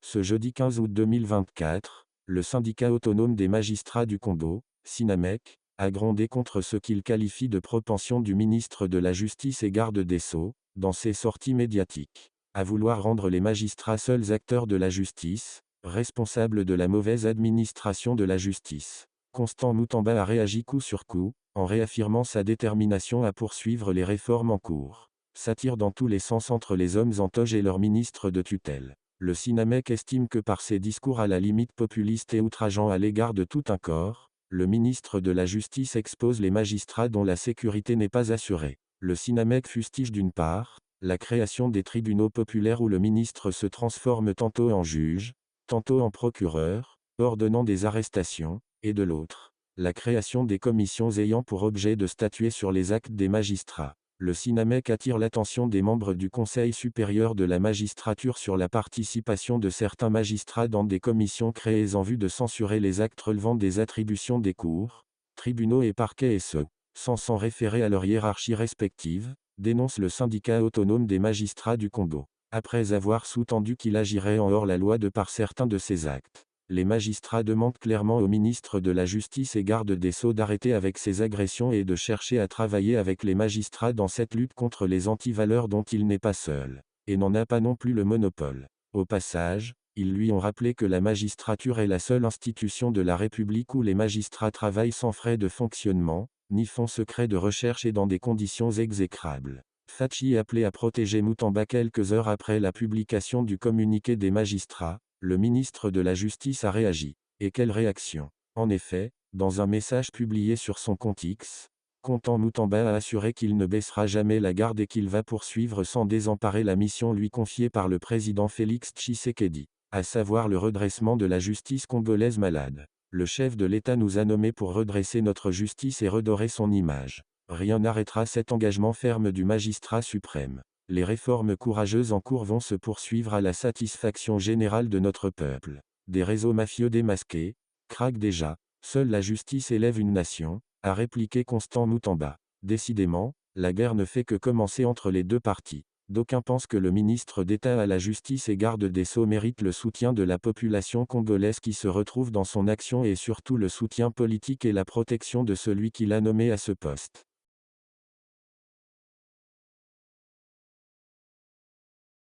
Ce jeudi 15 août 2024, le syndicat autonome des magistrats du Congo, SYNAMEC, a grondé contre ce qu'il qualifie de propension du ministre de la Justice et garde des Sceaux, dans ses sorties médiatiques, à vouloir rendre les magistrats seuls acteurs de la justice, responsables de la mauvaise administration de la justice. Constant Mutamba a réagi coup sur coup, en réaffirmant sa détermination à poursuivre les réformes en cours. Satire dans tous les sens entre les hommes en toge et leur ministre de tutelle. Le SYNAMEC estime que par ses discours à la limite populistes et outrageants à l'égard de tout un corps, le ministre de la Justice expose les magistrats dont la sécurité n'est pas assurée. Le SYNAMEC fustige d'une part, la création des tribunaux populaires où le ministre se transforme tantôt en juge, tantôt en procureur, ordonnant des arrestations, et de l'autre, la création des commissions ayant pour objet de statuer sur les actes des magistrats. Le SYNAMEC attire l'attention des membres du Conseil supérieur de la magistrature sur la participation de certains magistrats dans des commissions créées en vue de censurer les actes relevant des attributions des cours, tribunaux et parquets et ce, sans s'en référer à leur hiérarchie respective, dénonce le syndicat autonome des magistrats du Congo. Après avoir sous-tendu qu'il agirait en hors-la-loi de par certains de ses actes, les magistrats demandent clairement au ministre de la Justice et garde des Sceaux d'arrêter avec ces agressions et de chercher à travailler avec les magistrats dans cette lutte contre les antivaleurs dont il n'est pas seul, et n'en a pas non plus le monopole. Au passage, ils lui ont rappelé que la magistrature est la seule institution de la République où les magistrats travaillent sans frais de fonctionnement, ni fonds secrets de recherche et dans des conditions exécrables. Fachi est appelé à protéger Mutamba quelques heures après la publication du communiqué des magistrats. Le ministre de la Justice a réagi. Et quelle réaction! En effet, dans un message publié sur son compte X, Constant Mutamba a assuré qu'il ne baissera jamais la garde et qu'il va poursuivre sans désemparer la mission lui confiée par le président Félix Tshisekedi, à savoir le redressement de la justice congolaise malade. Le chef de l'État nous a nommés pour redresser notre justice et redorer son image. Rien n'arrêtera cet engagement ferme du magistrat suprême. Les réformes courageuses en cours vont se poursuivre à la satisfaction générale de notre peuple. Des réseaux mafieux démasqués craquent déjà. Seule la justice élève une nation, a répliqué Constant Mutamba. Décidément, la guerre ne fait que commencer entre les deux parties. D'aucuns pensent que le ministre d'État à la Justice et garde des Sceaux mérite le soutien de la population congolaise qui se retrouve dans son action et surtout le soutien politique et la protection de celui qui l'a nommé à ce poste.